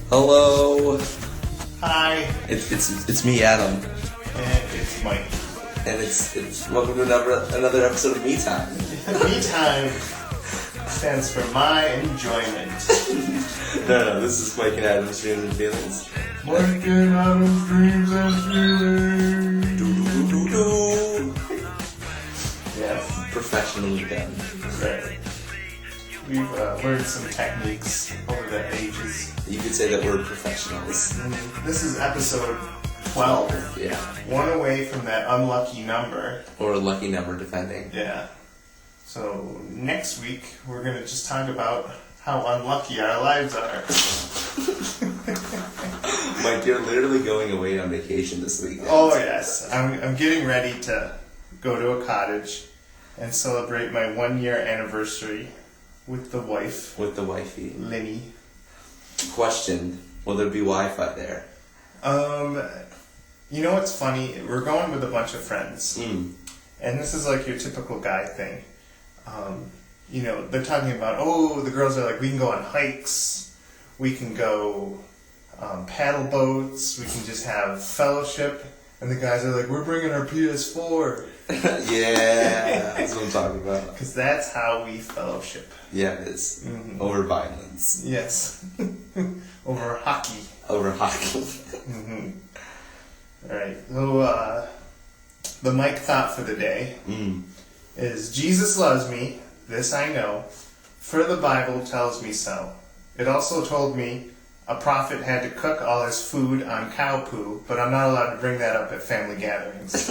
Hello. Hi. It's me, Adam. And it's Mike. And it's welcome to another episode of Me Time. Me Time stands for my enjoyment. No, this is Mike and Adam's Dreams and Feelings. Mike and Adam's Dreams and Feelings. Do. Yes. Professionally done. Right. We've learned some techniques over the ages. You could say that we're professionals. This is episode 12. Yeah. One away from that unlucky number. Or a lucky number, depending. Yeah. So next week we're going to just talk about how unlucky our lives are. Mike, you're literally going away on vacation this weekend. Oh yes, I'm getting ready to go to a cottage and celebrate my 1-year anniversary with the wife. With the wifey. Linny. Question, will there be Wi-Fi there? You know what's funny? We're going with a bunch of friends. Mm. And this is like your typical guy thing. You know, they're talking about, the girls are like, we can go on hikes, we can go paddle boats, we can just have fellowship. And the guys are like, we're bringing our PS4. Yeah, that's what I'm talking about. Because that's how we fellowship. Yeah, it is. Mm-hmm. Over violence. Yes. Over hockey. Over hockey. Mm-hmm. Alright, so the Mike thought for the day is, Jesus loves me, this I know, for the Bible tells me so. It also told me a prophet had to cook all his food on cow poo, but I'm not allowed to bring that up at family gatherings.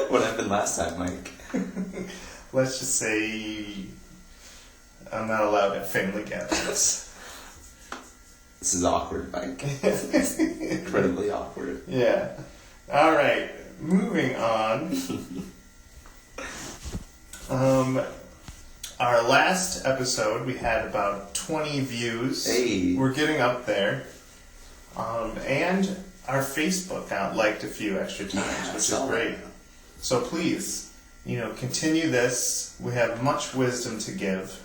What happened last time, Mike? Let's just say I'm not allowed at family gatherings. This is awkward, Mike. Incredibly awkward. Yeah. Alright, moving on. Our last episode, we had about 20 views. Hey. We're getting up there. And our Facebook got liked a few extra times, which is great. So please, continue this. We have much wisdom to give.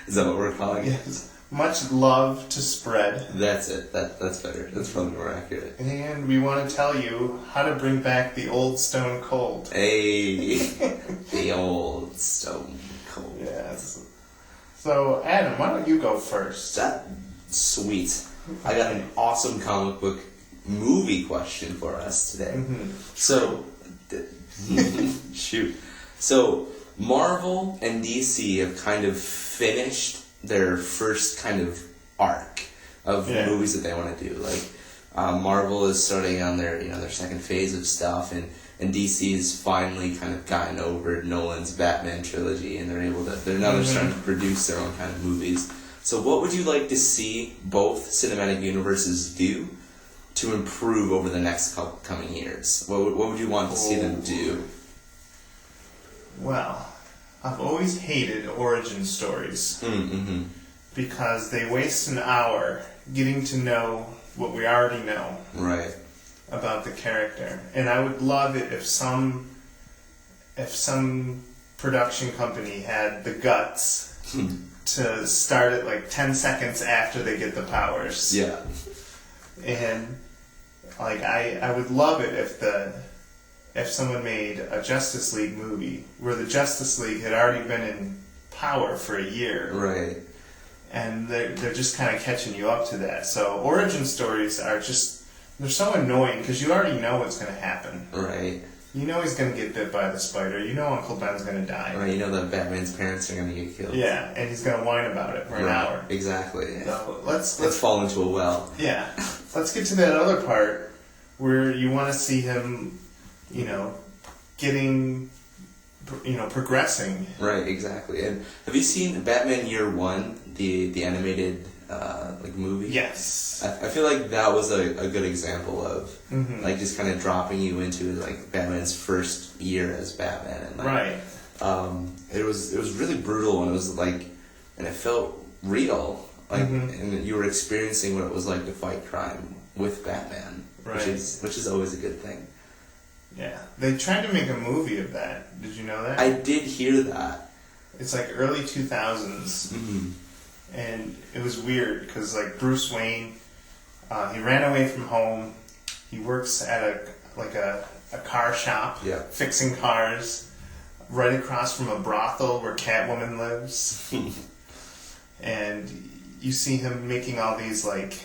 Is that what we're calling it? Yes. Much love to spread. That's it. That's better. That's probably more accurate. And we want to tell you how to bring back the old Stone Cold. Hey. The old Stone Cold. Yes. So, Adam, why don't you go first? Sweet. I got an awesome comic book movie question for us today. Mm-hmm. So, shoot. So, Marvel and DC have kind of finished their first kind of arc of movies that they want to do. Like, Marvel is starting on their second phase of stuff, and DC has finally kind of gotten over Nolan's Batman trilogy, and they're starting to produce their own kind of movies. So what would you like to see both cinematic universes do to improve over the next coming years? What would you want to see them do? Well, I've always hated origin stories because they waste an hour getting to know what we already know about the character. And I would love it if some production company had the guts to start it like 10 seconds after they get the powers. Yeah. And like I would love it if someone made a Justice League movie where the Justice League had already been in power for a year. Right. And they're just kind of catching you up to that. So origin stories are they're so annoying because you already know what's going to happen. Right. You know he's going to get bit by the spider. You know Uncle Ben's going to die. Right, you know that Batman's parents are going to get killed. Yeah, and he's going to whine about it for an hour. Exactly. So let's fall into a well. Yeah. Let's get to that other part where you want to see him, getting, progressing. Right, exactly. And have you seen Batman Year One, the animated movie? Yes. I feel like that was a good example of just kind of dropping you into like Batman's first year as Batman. And, right. It was really brutal, and it was and it felt real. And you were experiencing what it was like to fight crime with Batman, right. which is always a good thing. Yeah, they tried to make a movie of that. Did you know that? I did hear that. It's like early 2000s. And it was weird because like Bruce Wayne, he ran away from home. He works at a car shop, fixing cars, right across from a brothel where Catwoman lives. And you see him making all these like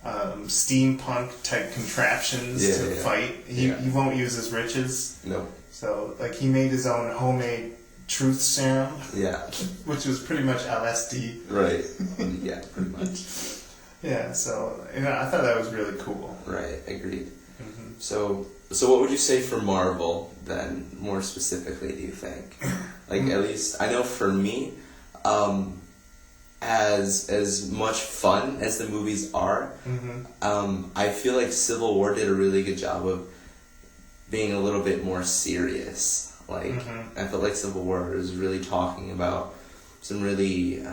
steampunk type contraptions to fight. He won't use his riches. No. So like he made his own homemade truth serum. Yeah. Which was pretty much LSD. Right. Yeah, pretty much. Yeah, so I thought that was really cool. Right, agreed. Mm-hmm. So what would you say for Marvel then, more specifically, do you think? Like, at least, I know for me, as much fun as the movies are, I feel like Civil War did a really good job of being a little bit more serious. Like, I felt like Civil War was really talking about some really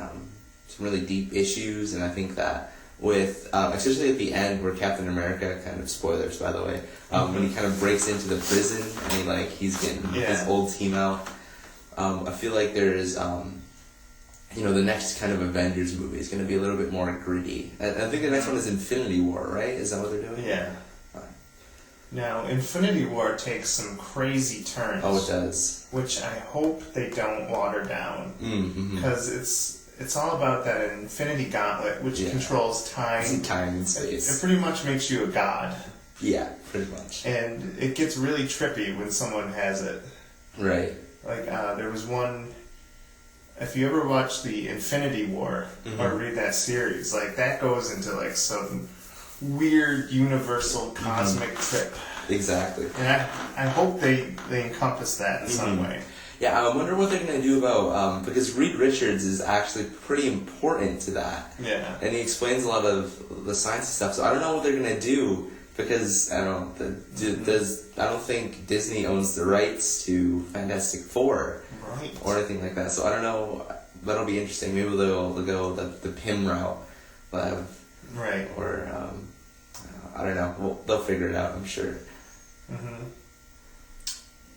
deep issues, and I think that with, especially at the end where Captain America, kind of spoilers by the way, when he kind of breaks into the prison and he's getting his old team out, I feel like there's, the next kind of Avengers movie is going to be a little bit more gritty. I think the next one is Infinity War, right? Is that what they're doing? Yeah. Now, Infinity War takes some crazy turns. Oh, it does. Which I hope they don't water down. Because it's all about that Infinity Gauntlet, which controls time. Time and space. It pretty much makes you a god. Yeah, pretty much. And it gets really trippy when someone has it. Right. Like, there was one... If you ever watch the Infinity War, or read that series, that goes into, some weird, universal, cosmic trip. Exactly. And I hope they encompass that in some way. Yeah, I wonder what they're going to do about, because Reed Richards is actually pretty important to that. Yeah. And he explains a lot of the science stuff, so I don't know what they're going to do, because, I don't think Disney owns the rights to Fantastic Four. Right. Or anything like that, so I don't know, that'll be interesting. Maybe they'll go the Pym route. Right. Or, I don't know, they'll figure it out, I'm sure. And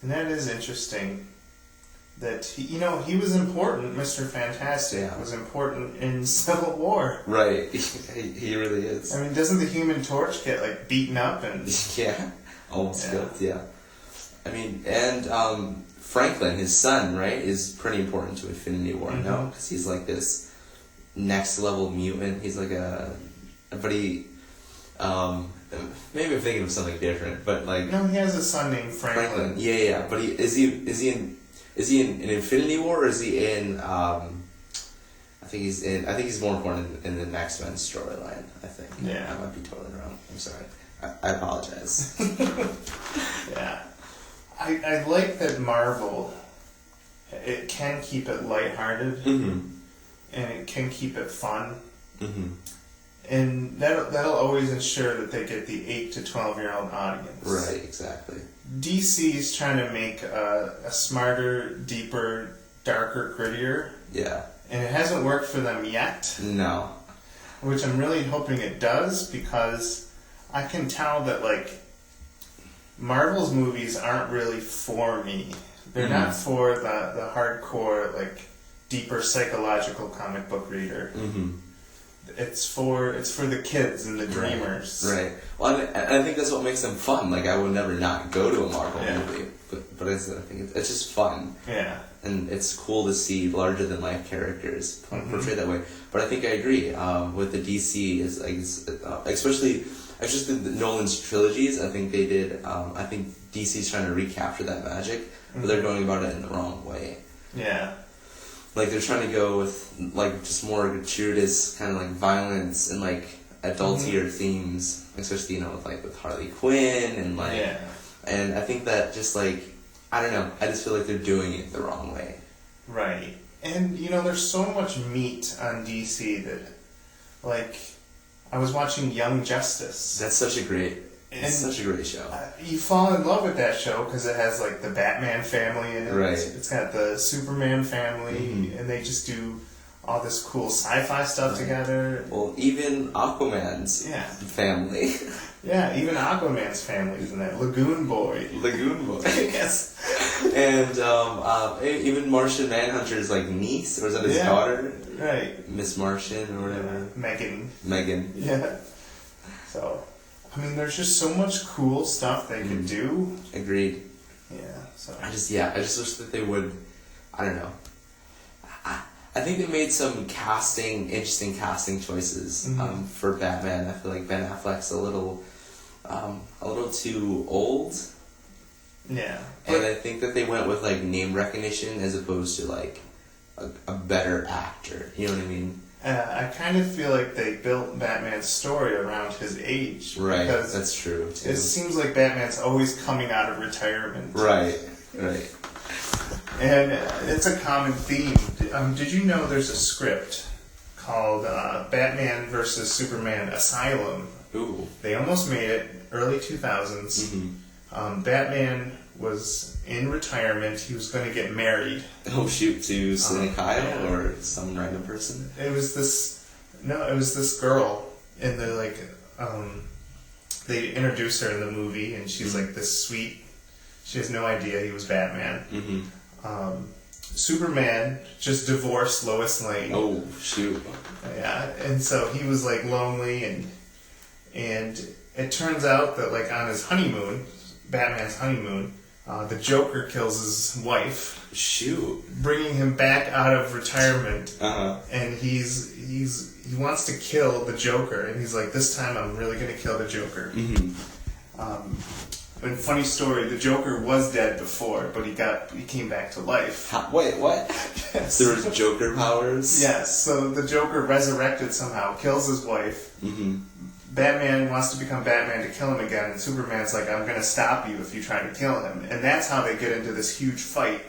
that is interesting. That he was important. Mr. Fantastic was important in Civil War. Right, he really is. I mean, doesn't the Human Torch get beaten up and? Yeah, almost killed. Yeah. I mean, and Franklin, his son, right, is pretty important to Infinity War. No, because he's this next level mutant. He's but he. Maybe I'm thinking of something different, but No, he has a son named Franklin. Yeah. But is he in Infinity War, or is he in? I think he's more important in the X-Men storyline. I think. Yeah. I might be totally wrong. I'm sorry. I apologize. Yeah. I like that Marvel. It can keep it lighthearted, and it can keep it fun. And that'll always ensure that they get the 8 to 12-year-old audience. Right, exactly. DC is trying to make a smarter, deeper, darker, grittier. Yeah. And it hasn't worked for them yet. No. Which I'm really hoping it does, because I can tell that, Marvel's movies aren't really for me. They're not for the hardcore, deeper psychological comic book reader. It's for the kids and the dreamers. Right. Well, I think that's what makes them fun. I would never not go to a Marvel movie, but I think it's just fun. Yeah. And it's cool to see larger than life characters portrayed that way. But I think I agree with the DC especially the Nolan's trilogies. I think they did. I think DC's trying to recapture that magic, but they're going about it in the wrong way. Yeah. They're trying to go with just more gratuitous kind of violence and adultier themes, especially with Harley Quinn and and I think that just I don't know, I just feel like they're doing it the wrong way. Right. And there's so much meat on DC that I was watching Young Justice. That's such a great show. You fall in love with that show because it has the Batman family in it. Right. It's got the Superman family, and they just do all this cool sci-fi stuff together. Well, even Aquaman's family. Yeah, even Aquaman's family is in that. Lagoon Boy. Lagoon Boy. Yes. And even Martian Manhunter's like niece, or is that his daughter? Right. Miss Martian or whatever. Megan. Yeah. So, I mean, there's just so much cool stuff they could do. Agreed. Yeah. So I just wish that they would. I don't know. I think they made some interesting casting choices for Batman. I feel like Ben Affleck's a little too old. Yeah. And I think that they went with like name recognition as opposed to like a better actor. You know what I mean? I kind of feel like they built Batman's story around his age. Right, that's true, too. It seems like Batman's always coming out of retirement. Right. And it's a common theme. Did you know there's a script called Batman vs. Superman Asylum? Ooh. They almost made it, early 2000s. Mm-hmm. Batman was in retirement. He was going to get married. Oh shoot, to Selena Kyle or some random person? It was this girl in the they introduced her in the movie, and she's like this sweet. She has no idea he was Batman. Mm-hmm. Superman just divorced Lois Lane. Oh shoot. Yeah, and so he was like lonely, and it turns out that like on his honeymoon, Batman's honeymoon, the Joker kills his wife. Shoot. Bringing him back out of retirement. Uh-huh. And he wants to kill the Joker, and he's like, this time I'm really going to kill the Joker. Mm-hmm. But funny story, the Joker was dead before, but he came back to life. Wait, what? Yes. There was Joker powers? Yes, so the Joker resurrected somehow, kills his wife. Mm-hmm. Batman wants to become Batman to kill him again, and Superman's like, I'm going to stop you if you try to kill him. And that's how they get into this huge fight,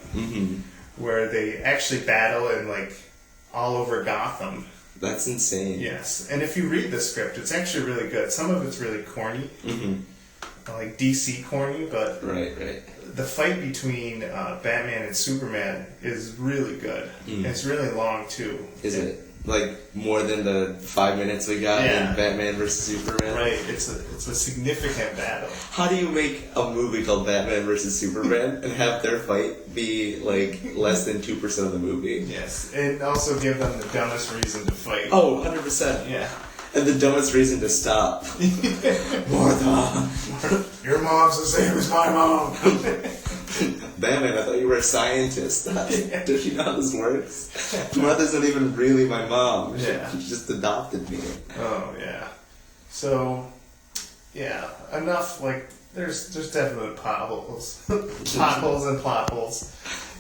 where they actually battle and like all over Gotham. That's insane. Yes, and if you read the script, it's actually really good. Some of it's really corny, like DC corny, but right. The fight between Batman and Superman is really good. And it's really long too. Is it? Like more than the 5 minutes we got in Batman vs. Superman? Right, it's a significant battle. How do you make a movie called Batman vs. Superman and have their fight be like less than 2% of the movie? Yes, and also give them the dumbest reason to fight. Oh, 100%. Yeah. And the dumbest reason to stop. Martha! Your mom's the same as my mom! Batman, I thought you were a scientist. Does she know how this works? Martha's not even really my mom. She just adopted me. Oh, yeah. So, yeah, enough, like, there's definite potholes. Potholes and plot holes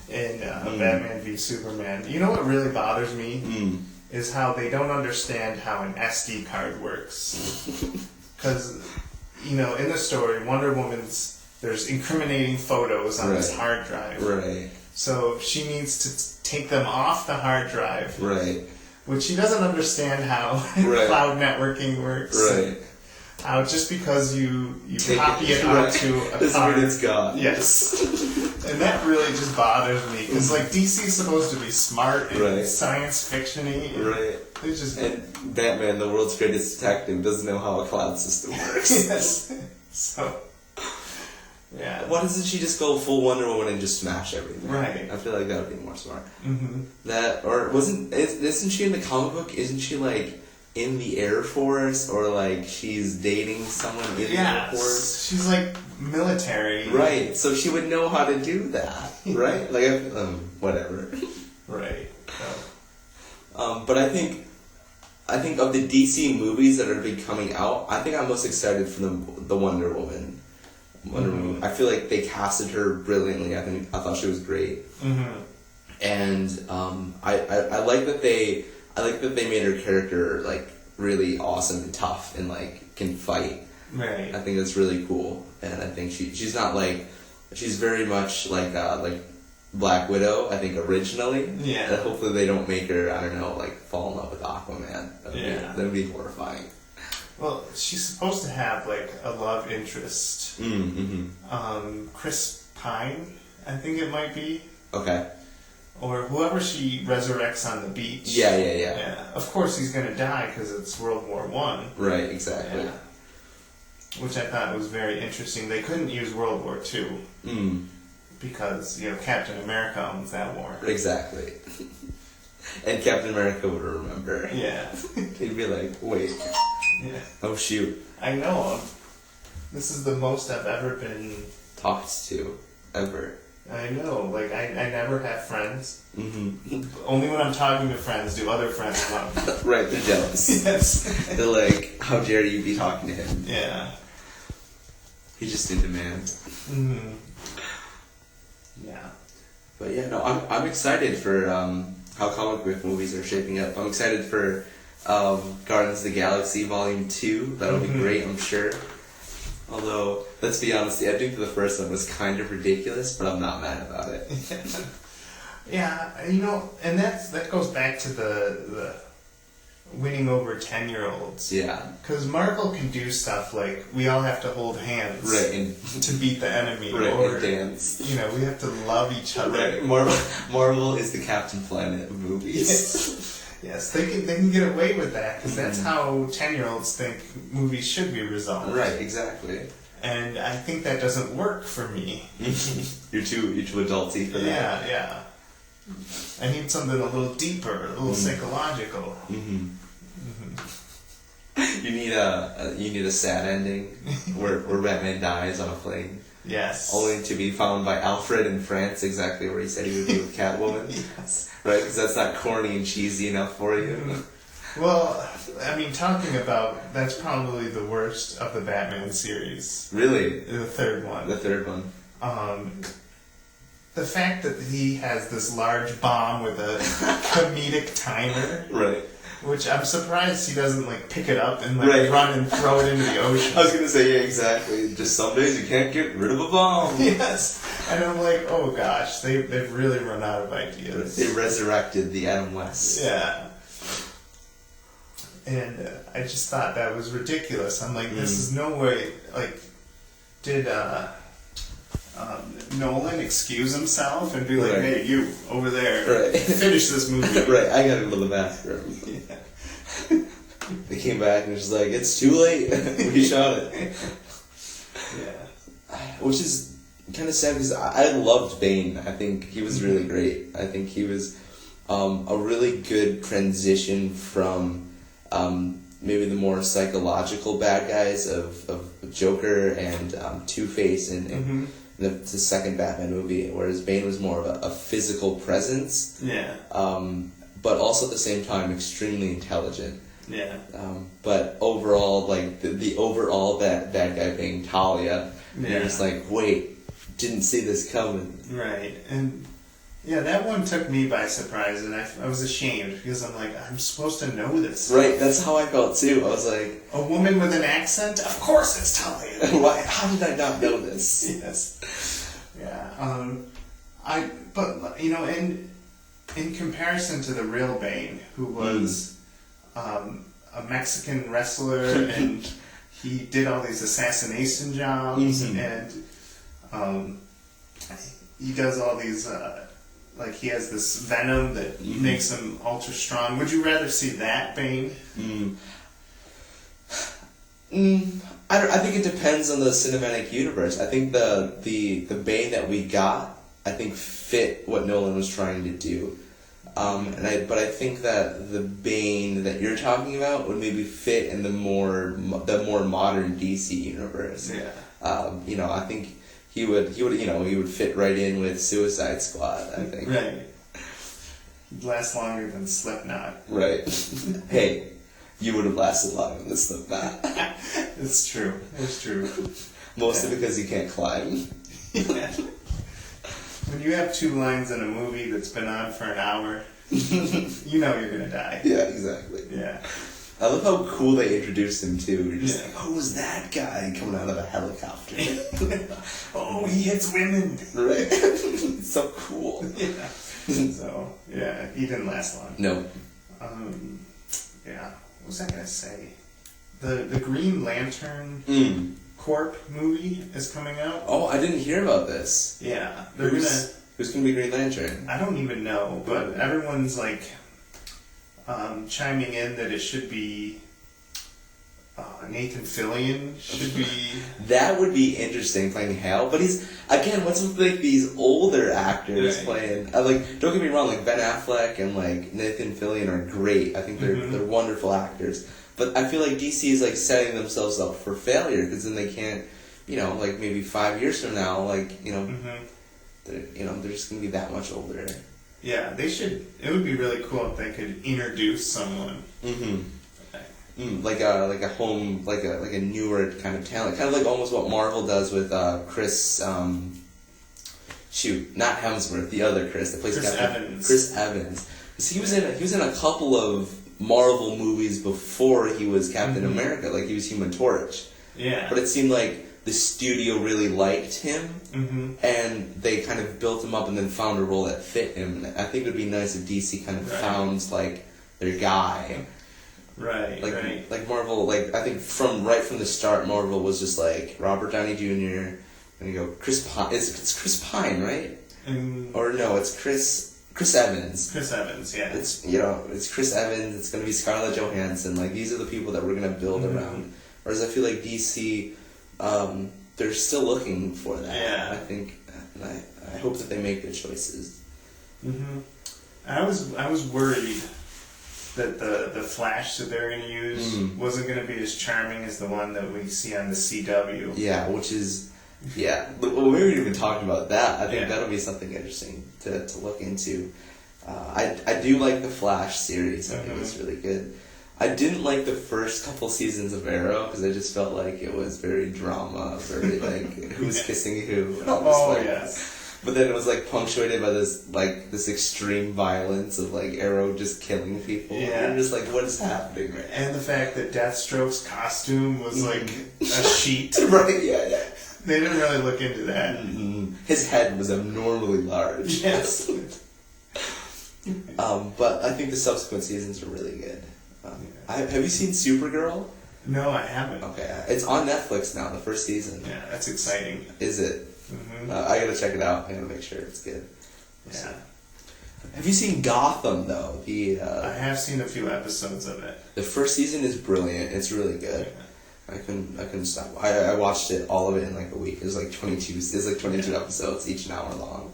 in Batman v Superman. You know what really bothers me? Is how they don't understand how an SD card works. Because, in the story, Wonder Woman's... There's incriminating photos on this hard drive. Right. So she needs to take them off the hard drive. Right. Which she doesn't understand how cloud networking works. Right. How just because you copy it onto a card, mean it's gone. Yes. And that really just bothers me because like DC's supposed to be smart and science fiction-y. Right. And Batman, the world's greatest detective, doesn't know how a cloud system works. Yes. So. Yeah. Why doesn't she just go full Wonder Woman and just smash everything? Right. I feel like that would be more smart. Mm-hmm. Isn't she in the comic book? Isn't she like in the Air Force or like she's dating someone in the Air Force? She's like military. Right. So she would know how to do that. Right. Like whatever. Right. But I think of the DC movies that are be coming out, I think I'm most excited for the Wonder Woman. I feel like they casted her brilliantly. I thought she was great, and I like that they made her character like really awesome and tough and like can fight. Right. I think that's really cool, and I think she's not like she's very much like Black Widow. I think originally. Yeah. And hopefully they don't make her like fall in love with Aquaman. That would be horrifying. Well, she's supposed to have, like, a love interest. Chris Pine, I think it might be. Okay. Or whoever she resurrects on the beach. Yeah. Of course he's going to die because it's World War I. Right, exactly. Yeah. Which I thought was very interesting. They couldn't use World War II. because, Captain America owns that war. Exactly. And Captain America would remember. Yeah. He'd be like, wait. Yeah. Oh, shoot. I know. This is the most I've ever been talked to, ever. I know. Like, I never have friends. Mm-hmm. Only when I'm talking to friends do other friends love me. Right, they're jealous. Yes. They're like, how dare you be talking to him? Yeah. He's just in demand. Mm-hmm. Yeah. But yeah, no, I'm excited for how comic book movies are shaping up. I'm excited for Guardians of the Galaxy Volume 2. That'll be great, I'm sure. Although, let's be honest, the ending to the first one was kind of ridiculous, but I'm not mad about it. Yeah, and that goes back to the winning over 10-year-olds. Yeah. Because Marvel can do stuff like, we all have to hold hands to beat the enemy. Right, or, and dance. We have to love each other. Right, Marvel is the Captain Planet of movies. Yes, they can get away with that, because that's how 10-year-olds think movies should be resolved. Right, exactly. And I think that doesn't work for me. You're too adulty for that. Yeah. I need something a little deeper, a little psychological. Mm-hmm. You need a sad ending where Batman dies on a plane. Yes. Only to be found by Alfred in France, exactly where he said he would be with Catwoman. Yes. Right, because that's not corny and cheesy enough for you. Well, I mean, talking about, that's probably the worst of the Batman series. Really? The third one. The third one. The fact that he has this large bomb with a comedic timer. Right. Which I'm surprised he doesn't, pick it up and, run and throw it into the ocean. I was going to say, yeah, exactly. Just some days you can't get rid of a bomb. Yes. And I'm like, oh gosh, they've really run out of ideas. They resurrected the Adam West. Yeah. And I just thought that was ridiculous. I'm like, this is no way, did Nolan excuse himself and be like, hey, you, over there, finish this movie. Right, I gotta go to the bathroom. Yeah. They came back and was like, it's too late. We shot it. Yeah. Which is kind of sad because I loved Bane. I think he was really great. I think he was a really good transition from maybe the more psychological bad guys of Joker and Two-Face and the second Batman movie, whereas Bane was more of a physical presence. Yeah. But also at the same time extremely intelligent. Yeah. But overall, the overall bad guy being Talia, you're just like, wait, didn't see this coming. Right. And yeah, that one took me by surprise, and I was ashamed because I'm like, I'm supposed to know this. Right, that's how I felt too. I was like, a woman with an accent? Of course it's Talia. Why? How did I not know this? Yes. Yeah. In comparison to the real Bane, who was a Mexican wrestler and he did all these assassination jobs and he does all these he has this venom that makes him ultra strong. Would you rather see that Bane? I think it depends on the cinematic universe. I think the Bane that we got, I think, fit what Nolan was trying to do. But I think that the Bane that you're talking about would maybe fit in the more modern DC universe. Yeah. I think he would fit right in with Suicide Squad, I think. Right. He'd last longer than Slipknot. Right. Hey, you would have lasted longer than Slipknot. It's true. It's true. Mostly because you can't climb. Yeah. When you have 2 lines in a movie that's been on for an hour, you know you're gonna die. Yeah, exactly. Yeah. I love how cool they introduced him too. You're just like, who's that guy coming out of a helicopter? Oh, he hits women. Right. It's so cool. Yeah. So, yeah, he didn't last long. No. Yeah. What was I gonna say? The Green Lantern Corp movie is coming out. Oh, I didn't hear about this. Yeah. Who's gonna be Green Lantern? I don't even know, but everyone's chiming in that it should be Nathan Fillion should be... That would be interesting, playing Hal. But he's, again, what's with like these older actors Right. playing... like, don't get me wrong, like Ben Affleck and like Nathan Fillion are great. I think they're wonderful actors. But I feel like DC is like setting themselves up for failure, because then they can't, like maybe 5 years from now, like, they're just going to be that much older. Yeah, they should... It would be really cool if they could introduce someone. Like a newer kind of talent, kind of like almost what Marvel does with Chris. Not Hemsworth, the other Chris that plays Chris Captain Evans. Chris Evans. 'Cause he was in a couple of Marvel movies before he was Captain America. Like he was Human Torch. Yeah. But it seemed like the studio really liked him, and they kind of built him up and then found a role that fit him. And I think it would be nice if DC kind of found like their guy. Right, like Marvel, like I think right from the start, Marvel was just like Robert Downey Jr. and you go Chris Pine. It's Chris Pine, right? Or no, it's Chris Evans. Chris Evans, yeah. It's Chris Evans. It's gonna be Scarlett Johansson. Like these are the people that we're gonna build around. Whereas I feel like DC, they're still looking for that. Yeah. I think, and I hope that they make good choices. I was worried that the Flash that they're going to use wasn't going to be as charming as the one that we see on the CW. Yeah, which is, well, we haven't even talked about that. I think that'll be something interesting to look into. I do like the Flash series. I think it's really good. I didn't like the first couple seasons of Arrow because I just felt like it was very drama, very like who's kissing who. And all this, Yes. But then it was like punctuated by this extreme violence of like Arrow just killing people. Yeah. And you're just like, what is happening right now? And the fact that Deathstroke's costume was like a sheet. Right, yeah. They didn't really look into that. His head was abnormally large. Yes. But I think the subsequent seasons are really good. Have you seen Supergirl? No, I haven't. Okay, it's on Netflix now, the first season. Yeah, that's exciting. Is it? I gotta check it out. I gotta make sure it's good. Yeah. Have you seen Gotham though? I have seen a few episodes of it. The first season is brilliant. It's really good. Yeah. I couldn't stop. I watched all of it in like a week. It was like 22 episodes, each an hour long.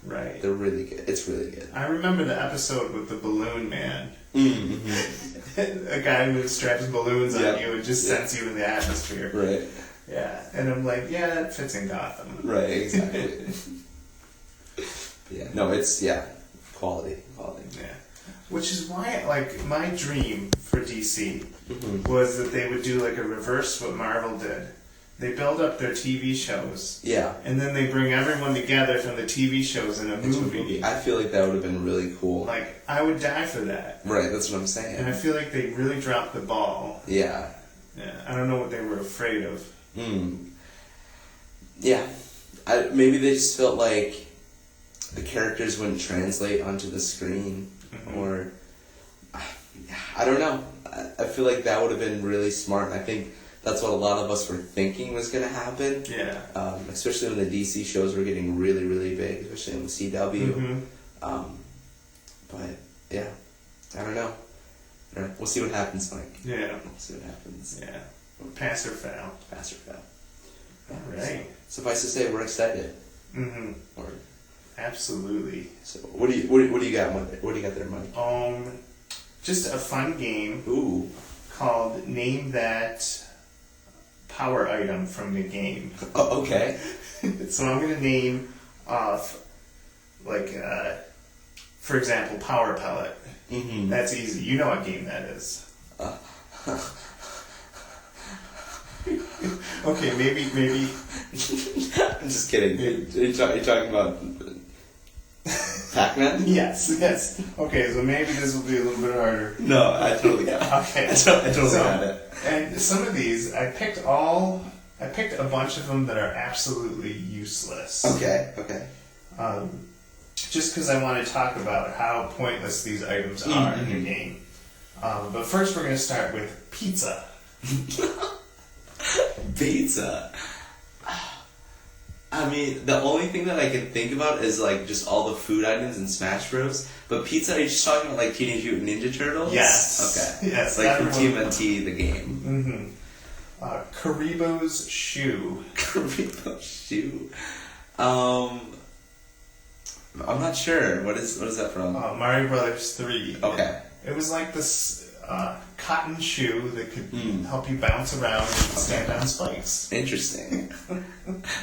Right. They're really good. It's really good. I remember the episode with the balloon man. A guy who straps balloons on you and just sends you in the atmosphere. Right. Yeah. And I'm like, yeah, that fits in Gotham. Right, exactly. No, it's, quality. Yeah. Which is why, like, my dream for DC was that they would do, like, a reverse what Marvel did. They build up their TV shows. Yeah. And then they bring everyone together from the TV shows in a movie. I feel like that would have been really cool. Like, I would die for that. Right, that's what I'm saying. And I feel like they really dropped the ball. Yeah. Yeah. I don't know what they were afraid of. Yeah. Maybe they just felt like the characters wouldn't translate onto the screen. Or... I don't know. I feel like that would have been really smart. I think that's what a lot of us were thinking was going to happen. Yeah. Especially when the DC shows were getting really, really big, especially in the CW. But, yeah. I don't know. We'll see what happens, Mike. Yeah. We'll see what happens. Yeah. Pass or fail. Pass or fail. All right. Suffice to say, we're excited. Or, absolutely. So, what do you got? What do you got there, Mike? Just a fun game. Ooh. Called Name That Power Item from the game. Oh, okay. So I'm gonna name off, like, for example, Power Pellet. That's easy. You know what game that is. Okay, maybe. I'm just kidding. Are you talking about Pac-Man? Yes. Okay, so maybe this will be a little bit harder. No, I totally got it. Okay. I totally got it. And some of these, I picked a bunch of them that are absolutely useless. Okay. Just because I want to talk about how pointless these items are in the game. But first we're going to start with pizza. Pizza. I mean, the only thing that I can think about is like just all the food items in Smash Bros. But pizza, are you just talking about like Teenage Mutant Ninja Turtles? Yes. Okay. Yes. Like from TMNT, the game. Karibo's shoe. Karibo's shoe. I'm not sure. What is that from? Mario Brothers 3. Okay. It was like this cotton shoe that could help you bounce around and stand on spikes. Interesting.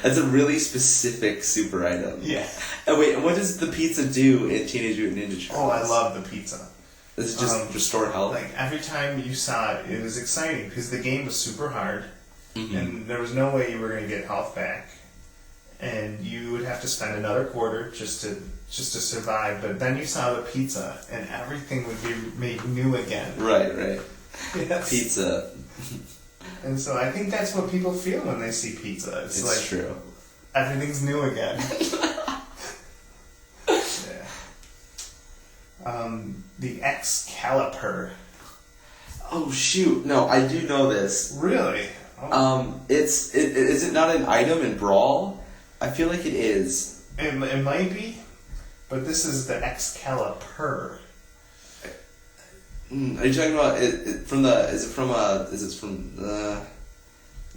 That's a really specific super item. Yeah. Oh wait, what does the pizza do in Teenage Mutant Ninja Turtles? Oh, I love the pizza. Does it just restore health? Like, every time you saw it, it was exciting because the game was super hard, and there was no way you were going to get health back, and you would have to spend another quarter just to survive. But then you saw the pizza, and everything would be made new again. Right. Yes. Pizza. And so I think that's what people feel when they see pizza. It's like true. Everything's new again. The Excalibur. Oh shoot! No, I do know this. Really? Oh. Is it not an item in Brawl? I feel like it is. It might be, but this is the Excalibur. Are you talking about it from the? Is it from a? Is it from the?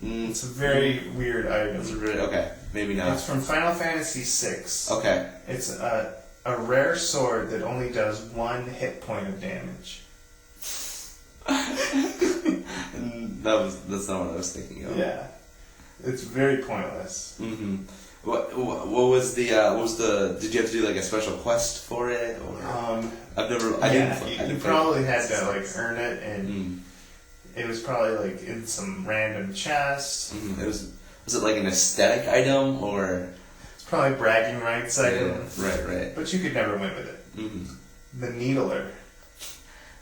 It's a very weird item. Okay, maybe not. It's from Final Fantasy VI. Okay. It's a rare sword that only does 1 hit point of damage. That's not what I was thinking of. Yeah, it's very pointless. Mm-hmm. What was the? Did you have to do like a special quest for it? Or I've never. You probably had to like earn it, and it was probably like in some random chest. Mm-hmm. Was it like an aesthetic item or? It's probably bragging rights item. Right. But you could never win with it. Mm-hmm. The Needler.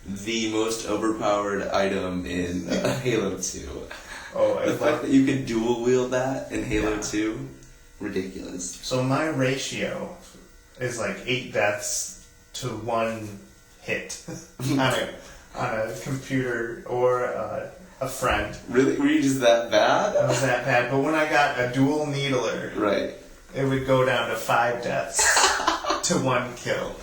The most overpowered item in Halo 2. Oh, the fact that you can dual wield that in Halo 2, ridiculous. So my ratio is like 8 deaths to 1 hit on a computer or a friend. Really? Were you just that bad? I was that bad, but when I got a dual needler, right, it would go down to 5 deaths to 1 kill.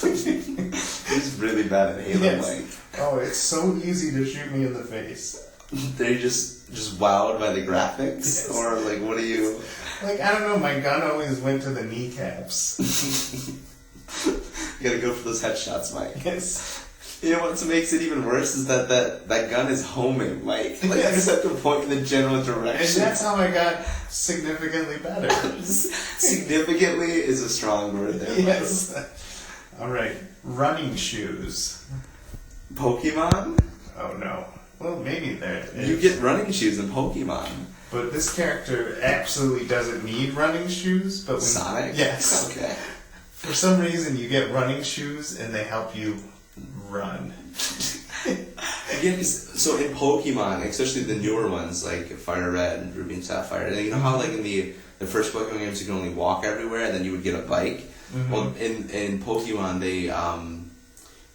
He's really bad at Halo, yes. Mike. Oh, it's so easy to shoot me in the face. They're just wowed by the graphics? Yes. Or, like, what do you... Like, I don't know, my gun always went to the kneecaps. You gotta go for those headshots, Mike. Yes. You know what makes it even worse is that gun is homing, Mike. Like, yes. You just have to point in the general direction. And that's how I got significantly better. Significantly is a strong word there, yes. Mike. Alright, running shoes. Pokemon? Oh no. Well, maybe there is. You get running shoes in Pokemon. But this character absolutely doesn't need running shoes. But when Sonic? Yes. Okay. For some reason, you get running shoes and they help you run. Yeah, so in Pokemon, especially the newer ones like Fire Red and Ruby and Sapphire, you know how like in the first Pokemon games you can only walk everywhere and then you would get a bike? Mm-hmm. Well, in Pokemon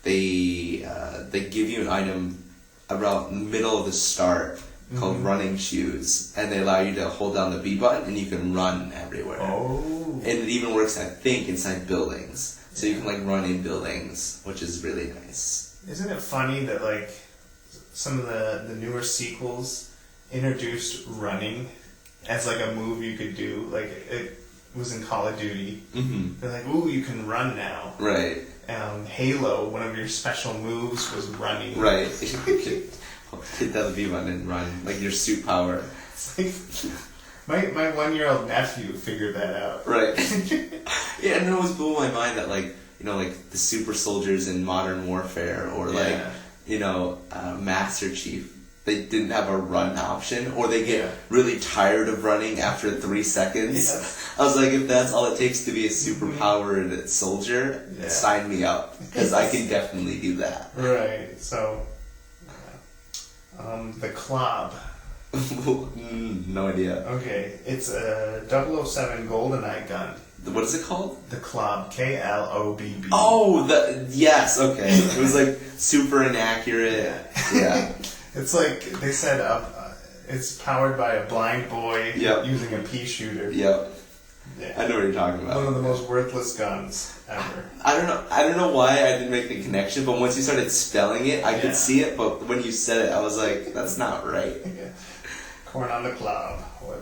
they give you an item around the middle of the start called running shoes, and they allow you to hold down the B button and you can run everywhere. Oh. And it even works, I think, inside buildings. So you can like run in buildings, which is really nice. Isn't it funny that like some of the newer sequels introduced running as like a move you could do? Like it was in Call of Duty. Mm-hmm. They're like, ooh, you can run now. Right. Halo, one of your special moves was running. Right. Hit down the B button and run, like your suit power. It's like, my 1-year-old nephew figured that out. Right. Yeah, and it always blew my mind that like the super soldiers in Modern Warfare or like Master Chief, they didn't have a run option, or they get really tired of running after 3 seconds. Yes. I was like, if that's all it takes to be a super powered soldier, sign me up, because I can definitely do that. Right. So, the Klob. No idea. Okay, it's a 007 GoldenEye gun. What is it called? The Klob, Klobb. Oh, yes, okay. It was like super inaccurate. Yeah. It's like, they said it's powered by a blind boy using a pea shooter. Yep. Yeah. I know what you're talking about. One of the most worthless guns ever. I don't know why I didn't make the connection, but once you started spelling it, I could see it, but when you said it, I was like, that's not right. Yeah. Corn on the cob. What?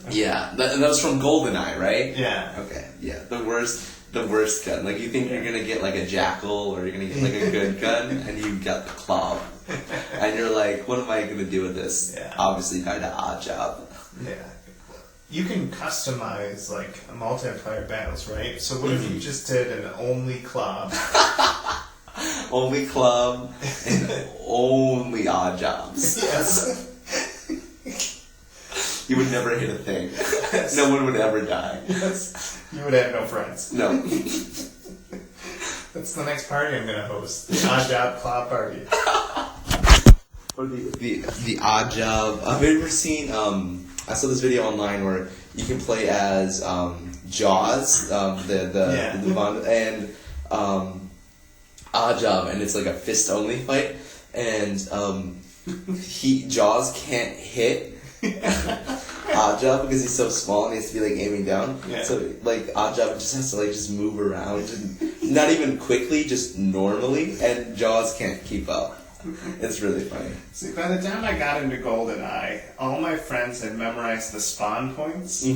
Yeah, that was from GoldenEye, right? Yeah. Okay, yeah, the worst gun. Like, you think you're gonna get like a jackal, or you're gonna get like a good gun, and you got the club. And you're like, what am I gonna do with this? Yeah. Obviously, kind of odd job. Yeah. You can customize like multiplayer battles, right? So what if you just did an only club? Only club and only odd jobs. Yes. You would never hit a thing. Yes. No one would ever die. Yes. You would have no friends. No. That's the next party I'm gonna host. The Odd Job Club Party. Or the Odd Job. Have you ever seen? I saw this video online where you can play as Jaws, the Bond, and Odd Job, and it's like a fist only fight, and Jaws can't hit Odd Job because he's so small and he has to be like aiming down. Yeah. So like Odd Job just has to like just move around, and not even quickly, just normally, and Jaws can't keep up. It's really funny. See, by the time I got into GoldenEye, all my friends had memorized the spawn points,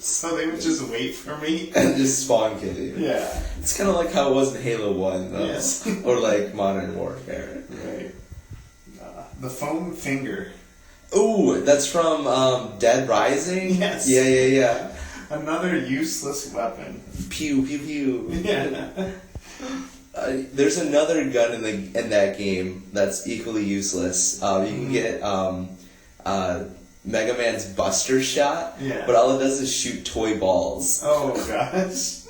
so they would just wait for me and just spawn kill you. Yeah, it's kind of like how it was in Halo 1, though. Yes. Or like Modern Warfare. Right. The foam finger. Ooh, that's from Dead Rising? Yes. Yeah. Another useless weapon. Pew, pew, pew. Yeah. There's another gun in that game that's equally useless. You can get Mega Man's Buster Shot, but all it does is shoot toy balls. Oh, gosh.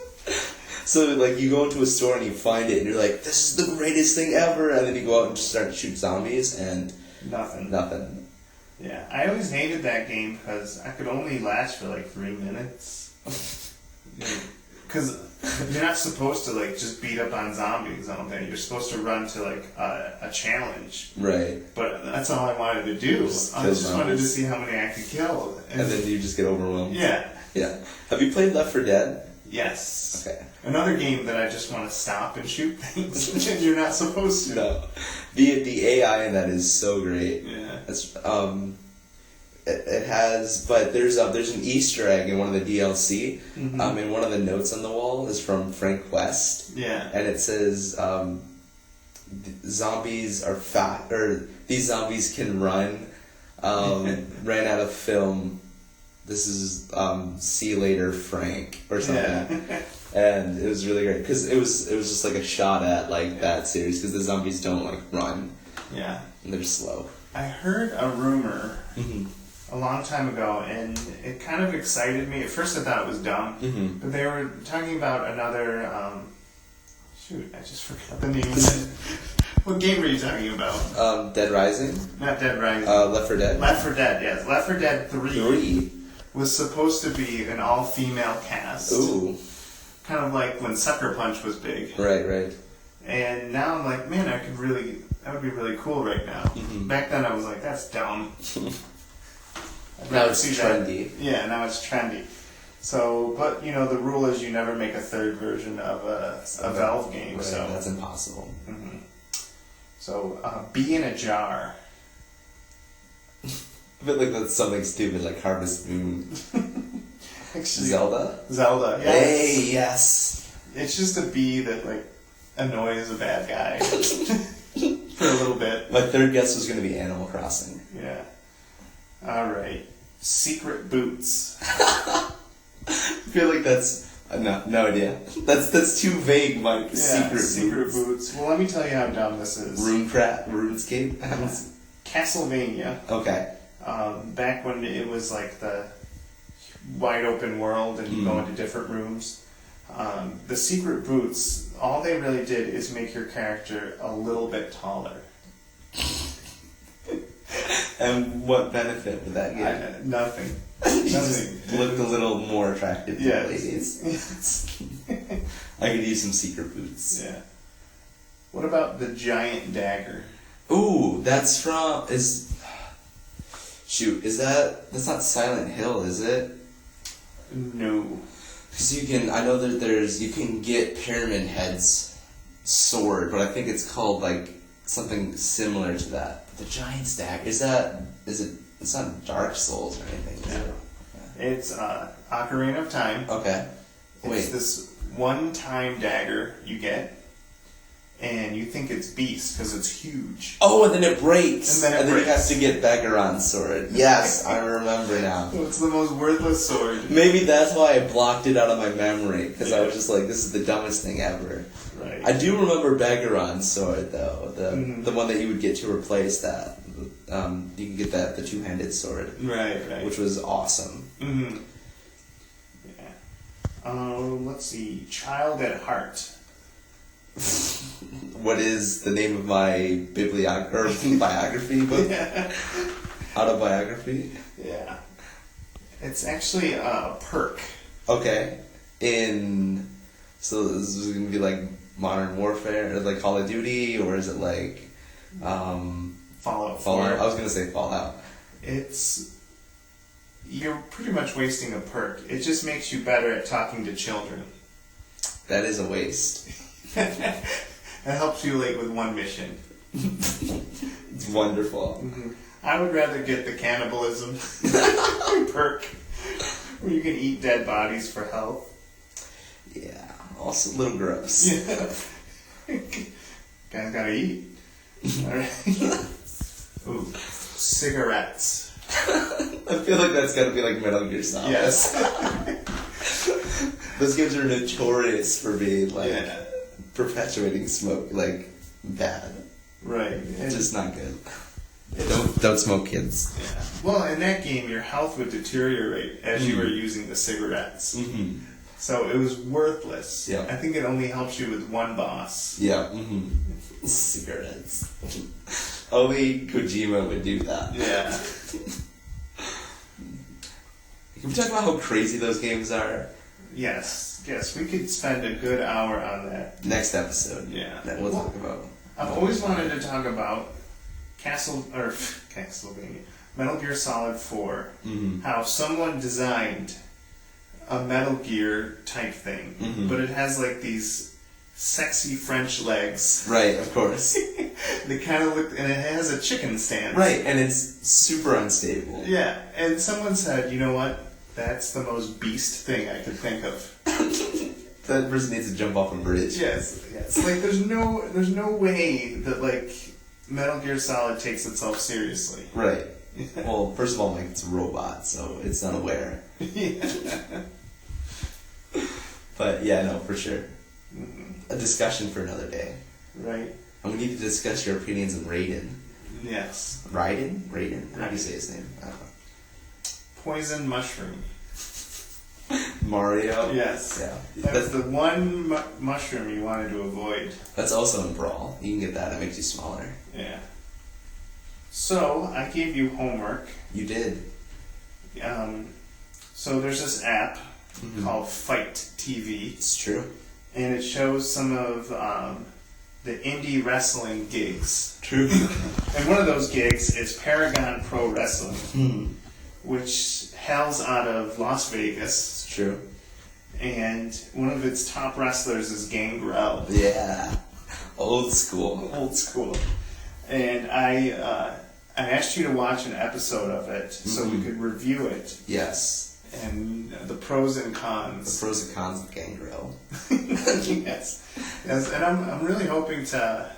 So, like, you go into a store and you find it, and you're like, this is the greatest thing ever, and then you go out and just start to shoot zombies, and... Nothing. Yeah, I always hated that game because I could only last for like 3 minutes. Because you're not supposed to like just beat up on zombies, I don't think. You're supposed to run to like a challenge. Right. But that's all I wanted to do. I just wanted to see how many I could kill. And then you just get overwhelmed. Yeah. Have you played Left 4 Dead? Yes. Okay. Another game that I just want to stop and shoot things, and you're not supposed to. No. The AI in that is so great. Yeah. It's, it has, but there's an Easter egg in one of the DLC. And one of the notes on the wall is from Frank West. Yeah. And it says, zombies are fat, or these zombies can run. Ran out of film. This is see you later, Frank, or something. Yeah. And it was really great because it was just like a shot at like that series because the zombies don't like run. Yeah. And they're slow. I heard a rumor a long time ago, and it kind of excited me. At first, I thought it was dumb, but they were talking about another. Shoot, I just forgot the name of it. What game were you talking about? Dead Rising. Not Dead Rising. Left 4 Dead. Left 4 Dead. Yes, Left 4 Dead 3. Was supposed to be an all-female cast. Ooh. Kind of like when Sucker Punch was big. Right. And now I'm like, man, that would be really cool right now. Back then I was like, that's dumb. Now it's trendy. Yeah, now it's trendy. So, but you know, the rule is you never make a third version of a Valve game. Right, so that's impossible. So, Bee in a Jar. I feel like that's something stupid like Harvest Moon. Actually, Zelda, yes. Hey, yes. It's just a bee that like annoys a bad guy for a little bit. My third guess was going to be Animal Crossing. Yeah. All right. Secret Boots. I feel like that's no idea. That's too vague, Mike. Yeah, Secret Boots. Well, let me tell you how dumb this is. RuneScape. Castlevania. Okay. Back when it was like the wide open world and you go into different rooms. The Secret Boots, all they really did is make your character a little bit taller. And what benefit would that give? Nothing. Nothing. Looked a little more attractive to ladies. Yes. I could use some Secret Boots. Yeah. What about the Giant Dagger? Ooh, that's from... That's not Silent Hill, is it? No. Because I know that you can get Pyramid Head's sword, but I think it's called like something similar to that. The Giant's Dagger, it's not Dark Souls or anything, is it? Yeah. It's Ocarina of Time. Okay. It's this one-time dagger you get, and you think it's Beast because it's huge. Oh, and then it breaks. And then you have to get Begaron's sword. Yes, I remember now. It's the most worthless sword. Maybe that's why I blocked it out of my memory, because I was just like, this is the dumbest thing ever. Right. I do remember Begaron's sword, though. The one that you would get to replace that. You can get the two-handed sword. Right. Which was awesome. Mm-hmm. Yeah. Let's see. Child at Heart. What is the name of my biography book? Yeah. Autobiography? Yeah. It's actually a perk. Okay. So this is going to be like Modern Warfare, or like Call of Duty, or is it like Fallout 4. I was going to say Fallout. You're pretty much wasting a perk. It just makes you better at talking to children. That is a waste. It helps you with one mission. It's wonderful. Mm-hmm. I would rather get the cannibalism perk, where you can eat dead bodies for health. Yeah, also a little gross. Yeah. Guys gotta eat. Alright. Ooh, cigarettes. I feel like that's gotta be like Metal Gear Solid. Yes. Those games are notorious for being perpetuating smoke, bad. Right. It's just not good. Don't smoke, kids. Yeah. Well, in that game, your health would deteriorate as you were using the cigarettes. Mm-hmm. So it was worthless. Yeah. I think it only helps you with one boss. Yeah. Mm-hmm. Cigarettes. Only Kojima would do that. Yeah. Can we talk about how crazy those games are? Yes, we could spend a good hour on that. Next episode. Yeah. That we'll talk about. I've always wanted to talk about Castlevania, Metal Gear Solid 4, how someone designed a Metal Gear type thing, but it has these sexy French legs. Right, of course. They kind of look, and it has a chicken stance. Right, and it's super unstable. Yeah, and someone said, you know what? That's the most beast thing I could think of. That person needs to jump off a bridge. Yes. There's no way that Metal Gear Solid takes itself seriously. Right. Well, first of all, it's a robot, so it's unaware. Yeah. But yeah, no, for sure. Mm-hmm. A discussion for another day. Right. And we need to discuss your opinions on Raiden. Yes. Raiden? How do you say his name? I don't know. Poison mushroom. Mario? Yes. Yeah. That's the one mushroom you wanted to avoid. That's also in Brawl. You can get that. It makes you smaller. Yeah. So, I gave you homework. You did. So there's this app called Fight TV. It's true. And it shows some of the indie wrestling gigs. True. And one of those gigs is Paragon Pro Wrestling, which hails out of Las Vegas. It's true. And one of its top wrestlers is Gangrel. Yeah. Old school. And I asked you to watch an episode of it so we could review it. Yes. And the pros and cons. The pros and cons of Gangrel. Yes. And I'm really hoping to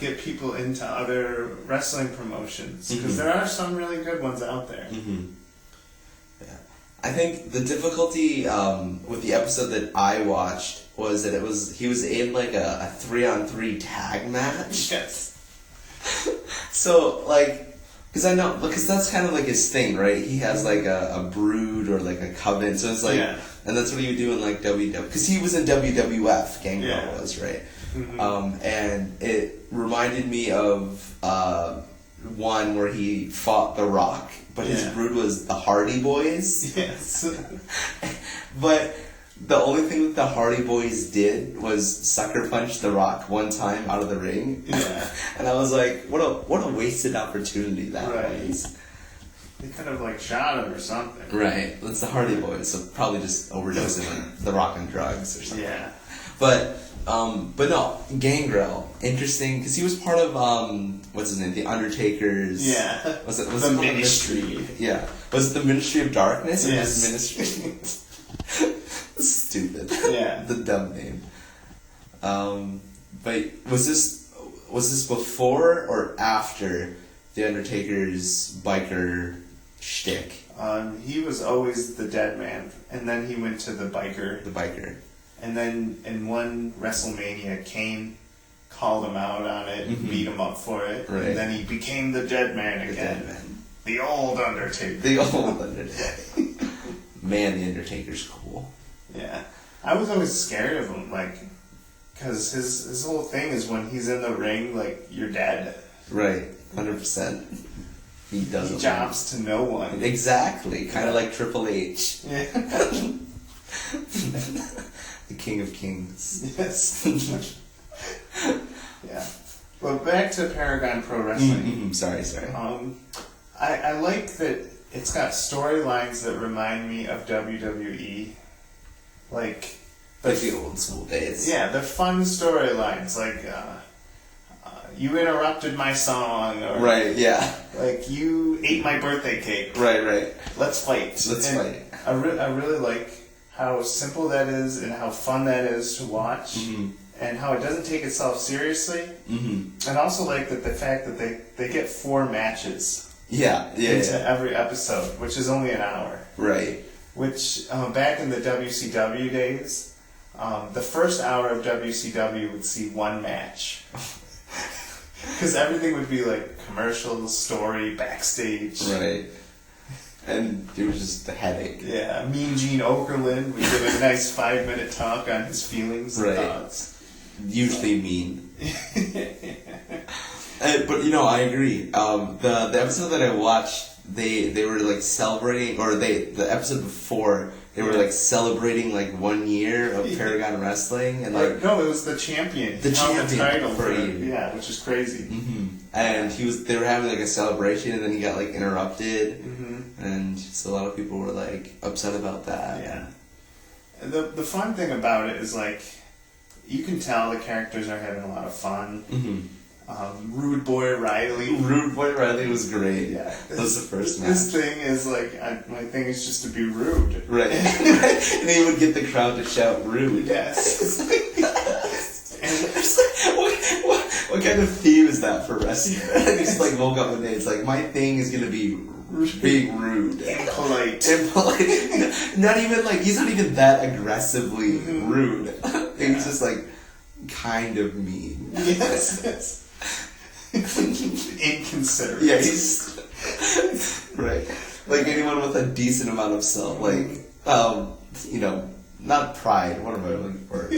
get people into other wrestling promotions because there are some really good ones out there. Yeah. I think the difficulty with the episode that I watched was that he was in a 3-on-3 tag match. Yes. So because that's kind of his thing, right? He has a brood or a coven, so it's and that's what he would do in WW, because he was in WWF. Gangrel was, right? And it reminded me of one where he fought The Rock, but his brood was the Hardy Boys. Yes. But the only thing that the Hardy Boys did was sucker punch The Rock one time out of the ring. Yeah. And I was like, what a wasted opportunity that was. They could have like shot him or something. Right. It's the Hardy Boys, so probably just overdosing on the rock and drugs or something. Yeah. But no, Gangrel, interesting, because he was part of, what's his name, the Undertaker's... Yeah. Was it the Ministry. Yeah. Was it the Ministry of Darkness? Or Yes. his Ministry? Stupid. Yeah. The dumb name. But was this before or after the Undertaker's biker shtick? He was always the dead man, and then he went to the biker. The biker. And then in one WrestleMania, Kane called him out on it and beat him up for it. Right. And then he became the dead man again. The dead man. The old Undertaker. The old Undertaker. Man, the Undertaker's cool. Yeah. I was always scared of him, like, because his whole thing is when he's in the ring, like, you're dead. Right. 100%. He doesn't. He jobs to no one. Exactly. Kind of like Triple H. Yeah. The King of Kings. Yes. Yeah. Well, back to Paragon Pro Wrestling. Sorry. I like that it's got storylines that remind me of WWE. Like the old school days. Yeah, they're fun storylines. Like, you interrupted my song. Or, right, yeah. Like, you ate my birthday cake. Right. Let's fight. Fight. I really like how simple that is and how fun that is to watch. Mm-hmm. And how it doesn't take itself seriously. Mm-hmm. And also like that the fact that they get 4 matches. Yeah. Into every episode, which is only an hour. Right. Which, back in the WCW days, the first hour of WCW would see 1 match. Because everything would be like commercials, story, backstage. Right. And it was just a headache. Yeah, Mean Gene Okerlund would give a nice 5-minute talk on his feelings and thoughts. Usually mean. But I agree. The episode that I watched, they were like celebrating, or the episode before they were like celebrating like 1 year of Paragon Wrestling, and like no, it was the champion. The champion the title for a year. Yeah, which is crazy. Mm-hmm. And they were having like a celebration, and then he got like interrupted, and so a lot of people were like upset about that. Yeah. The fun thing about it is like you can tell the characters are having a lot of fun. Mm-hmm. Rude Boy Riley. Rude Boy Riley was great. Yeah. That was the first match. This thing is like, my thing is just to be rude. Right. And he would get the crowd to shout rude. Yes. What kind of theme is that for wrestling? He just like woke up one day, it's like, my thing is gonna be being rude. Impolite. Not even like, he's not even that aggressively rude. He's just like, kind of mean. Yes. Inconsiderate. Yeah, he's right. Like anyone with a decent amount of self, like not pride. What am I looking for?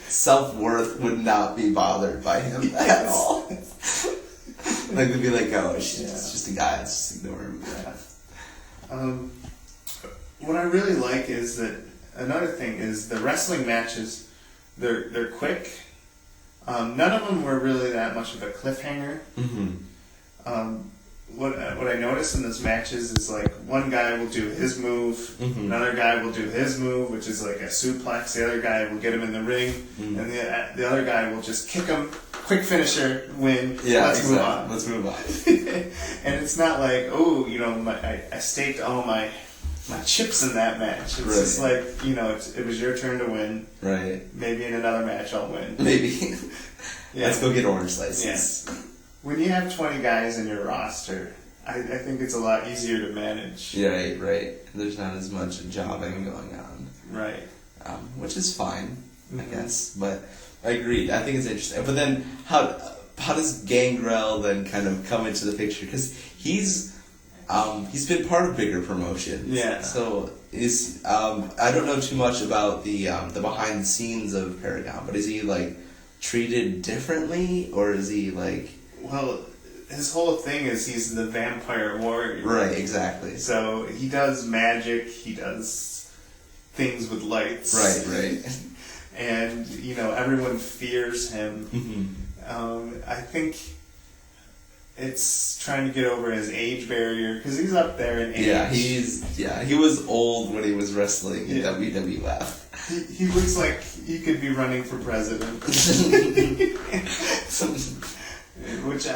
Self-worth would not be bothered by him at all. Like they'd be like, "Oh, it's just a guy. Let's just ignore him." Yeah. What I really like is that another thing is the wrestling matches. They're quick. None of them were really that much of a cliffhanger. Mm-hmm. What I noticed in those matches is like one guy will do his move, another guy will do his move, which is like a suplex. The other guy will get him in the ring, and the other guy will just kick him. Quick finisher, win. Yeah, Let's move on. Let's move on. And it's not like, I staked all my chips in that match. It's just like, it was your turn to win. Right. Maybe in another match I'll win. Maybe. Yeah. Let's go get orange slices. Yes. When you have 20 guys in your roster, I think it's a lot easier to manage. Yeah, right. There's not as much jobbing going on. Right. Which is fine, I guess. But I agreed. I think it's interesting. But then, how does Gangrel then kind of come into the picture? Because he's been part of bigger promotions. Yeah. So I don't know too much about the behind the scenes of Paragon, but is he like treated differently, or is he like? Well, his whole thing is he's the vampire warrior. Right. Exactly. So he does magic. He does things with lights. Right. And everyone fears him. Mm-hmm. I think it's trying to get over his age barrier because he's up there in age. He was old when he was wrestling in WWF. He looks like he could be running for president. Which,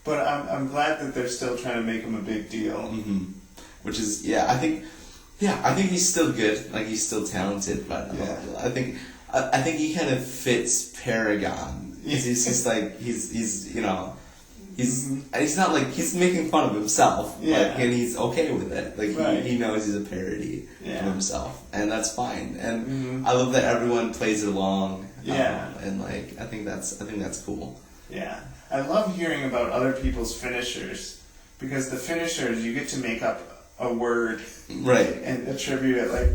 but I'm glad that they're still trying to make him a big deal. Mm-hmm. Which is, I think he's still good. Like, he's still talented, but I think he kind of fits Paragon. He's just like, he's you know, he's not like, he's making fun of himself. Like, and he's okay with it. Like, he knows he's a parody of himself, and that's fine. And I love that everyone plays it along. And like, I think that's cool. Yeah. I love hearing about other people's finishers, because the finishers, you get to make up a word. Right. And attribute it, like,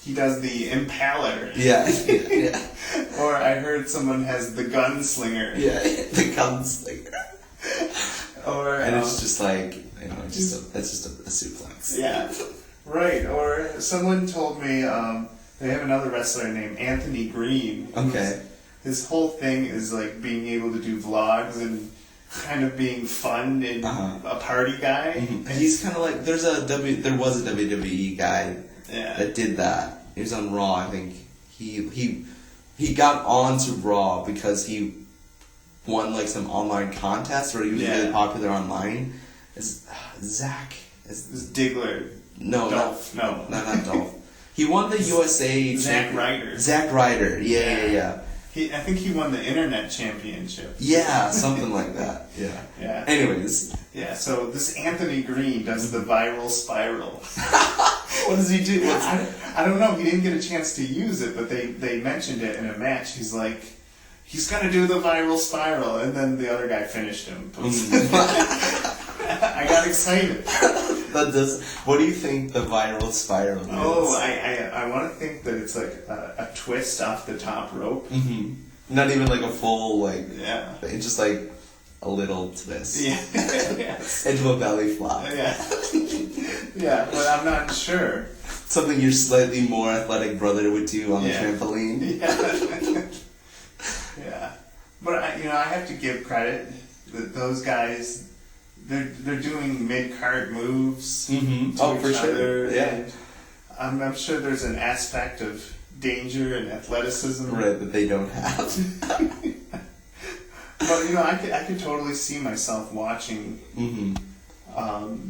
he does the impaler. Yeah. Or I heard someone has the gunslinger. Yeah, the gunslinger. And it's just like, you know, that's just a suplex. Yeah. Right. Or someone told me they have another wrestler named Anthony Green. Okay. His whole thing is like being able to do vlogs and kind of being fun and a party guy. Mm-hmm. And he's kind of like, there was a WWE guy that did that. He was on Raw, I think. He got on to Raw because he won like some online contest where he was really popular online. It's Zach. It's Diggler. No, Dolph. not Dolph. He won the USA. Zack Ryder. Zack Ryder. Yeah. I think he won the internet championship. Yeah, something like that. Yeah. Anyways. Yeah, so this Anthony Green does the viral spiral. What does he do? I don't know. He didn't get a chance to use it, but they mentioned it in a match. He's like, he's going to do the viral spiral. And then the other guy finished him. I got excited. What do you think the viral spiral is? Oh, I want to think that it's like a twist off the top rope. Mm-hmm. Not even like a full, like... Yeah. It's just like a little twist. Yeah. Yes. Into a belly flop. Yeah, but I'm not sure. Something your slightly more athletic brother would do on the trampoline. Yeah. But, I have to give credit that those guys... They're doing mid-card moves to each other. Yeah. I'm sure there's an aspect of danger and athleticism. Right, that they don't have. But, I could totally see myself watching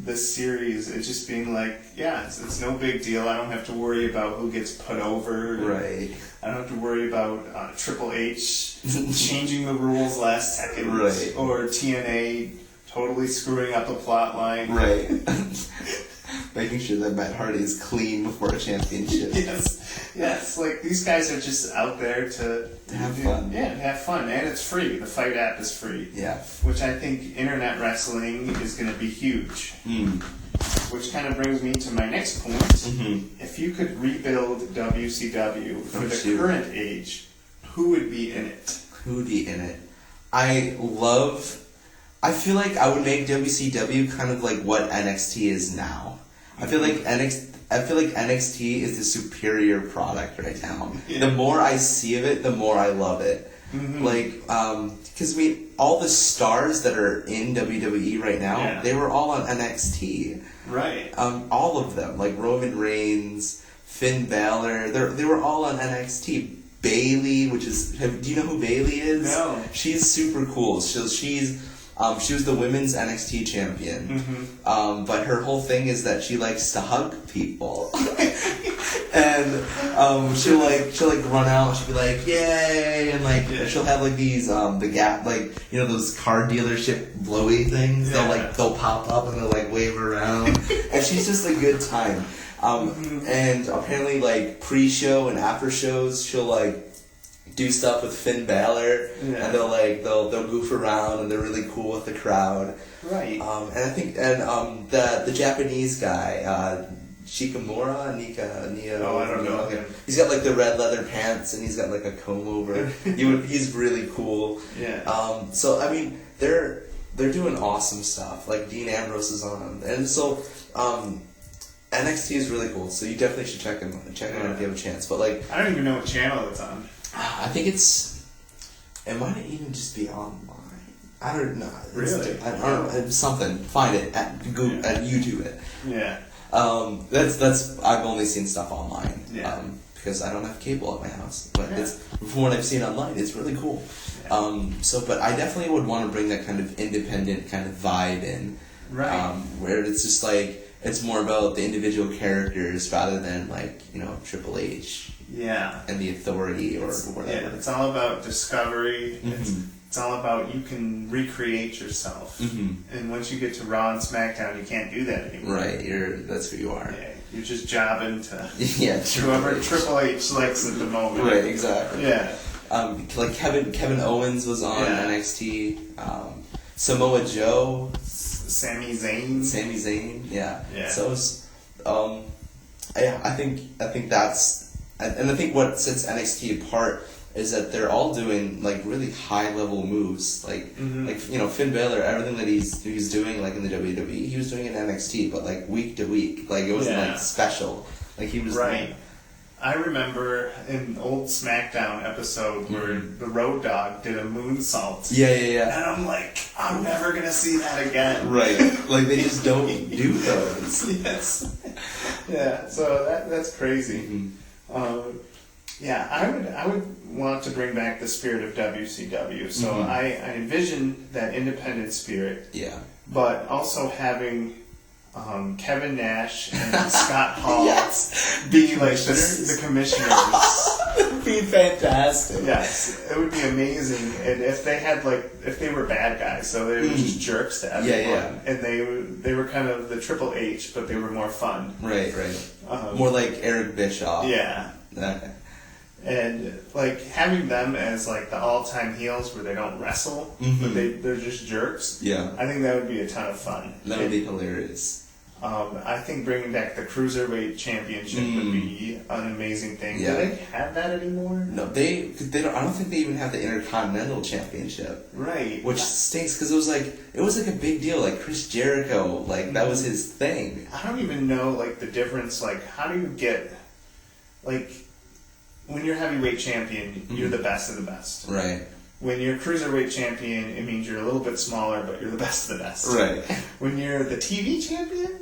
this series. It's just being like, it's no big deal. I don't have to worry about who gets put over. Right. I don't have to worry about Triple H changing the rules last second. Right. Or TNA... totally screwing up a plot line. Right. Making sure that Matt Hardy is clean before a championship. Yes. Like, these guys are just out there to have fun. Yeah, to have fun. And it's free. The Fight app is free. Yeah. Which I think internet wrestling is going to be huge. Which kind of brings me to my next point. If you could rebuild WCW for the current age, who would be in it? Who would be in it? I feel like I would make WCW kind of like what NXT is now. I feel like NXT is the superior product right now. Yeah. The more I see of it, the more I love it. Like, because all the stars that are in WWE right now, they were all on NXT. Right. All of them, like Roman Reigns, Finn Balor, they were all on NXT. Bayley, do you know who Bayley is? No. She's super cool. She was the women's NXT champion, but her whole thing is that she likes to hug people, and she'll run out. She'll be like, "Yay!" and she'll have like these those car dealership blowy things. They'll pop up and they'll like wave around, and she's just a good time. And apparently like pre-show and after shows, she'll like do stuff with Finn Balor, and they'll goof around, and they're really cool with the crowd. Right. And I think the Japanese guy, Shikamura, Neo. I don't know him. He's got like the red leather pants, and he's got like a comb over. He's really cool. Yeah. So I mean, they're doing awesome stuff. Like Dean Ambrose is on, and so NXT is really cool. So you definitely should check it out if you have a chance. But like, I don't even know what channel it's on. I think it might even just be online. I don't know. Really? I don't know. Something. Find it at Google, at YouTube it. Yeah. That's I've only seen stuff online. Yeah. Because I don't have cable at my house. But it's from what I've seen online, it's really cool. Yeah. But I definitely would want to bring that kind of independent kind of vibe in. Right. Where it's just like it's more about the individual characters rather than like, Triple H. Yeah. And the authority or whatever. Yeah, it's all about discovery. Mm-hmm. It's all about you can recreate yourself. Mm-hmm. And once you get to Raw and SmackDown, you can't do that anymore. Right, that's who you are. Yeah, you're just jobbing to whoever Triple H likes at the moment. Right, exactly. Yeah. Like Kevin Owens was on NXT. Samoa Joe. Sami Zayn. Yeah. Yeah. So it's, I think that's, and I think what sets NXT apart is that they're all doing like really high level moves, like Finn Balor, everything that he's doing like in the WWE, he was doing in NXT, but like week to week, like it wasn't like special, like he was right. I remember an old SmackDown episode where the Road Dogg did a moonsault. Yeah. And I'm like, I'm never gonna see that again. Right. Like they just don't do those. Yes. Yeah. So that's crazy. Mm-hmm. I would want to bring back the spirit of WCW. So I envision that independent spirit. Yeah. But also having Kevin Nash and Scott Hall be like the commissioners. That would be fantastic. Yes, it would be amazing. And if they were bad guys, so they were just jerks to everyone, and they were kind of the Triple H, but they were more fun. Right. More like Eric Bischoff. Yeah. Okay. And like having them as like the all-time heels where they don't wrestle, but they're just jerks. Yeah. I think that would be a ton of fun. That would be hilarious. I think bringing back the Cruiserweight Championship would be an amazing thing. Yeah. Do they have that anymore? No, they don't. I don't think they even have the Intercontinental Championship. Right. Which stinks because it was like a big deal. Like Chris Jericho, like that was his thing. I don't even know like the difference. Like how do you get like when you're heavyweight champion, you're the best of the best. Right. When you're cruiserweight champion, it means you're a little bit smaller, but you're the best of the best. Right. When you're the TV champion,